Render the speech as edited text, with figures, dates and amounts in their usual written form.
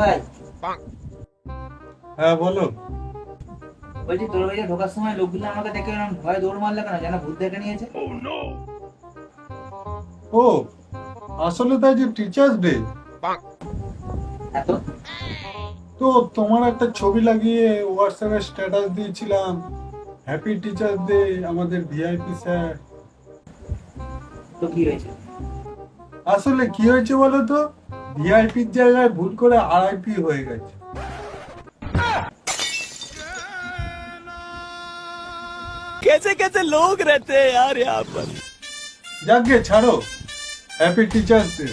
ভাই, হ্যাঁ বলো। বলছি তোর বাড়িতে ঢোকার সময় লোকগুলো আমাকে দেখে এরকম ভয় দৌড় মারলে কেন? যেন ভূত দেখে নিয়েছে। ও, আসলে তাই যে টিচার্স ডে, এত তো তোমার একটা ছবি লাগিয়ে হোয়াটসঅ্যাপে স্ট্যাটাস দিয়েছিলাম, হ্যাপি টিচার্স ডে আমাদের ভিআইপি স্যার। তো কি হয়েছে? আসলে কি হয়েছে বলো তো, ভিআইপির জায়গায় ভুল করে আরআইপি হয়ে গেছে। कैसे कैसे लोग रहते हैं यार यहाँ पर। যাকে ছাড়ো, হ্যাপি টিচার্স ডে।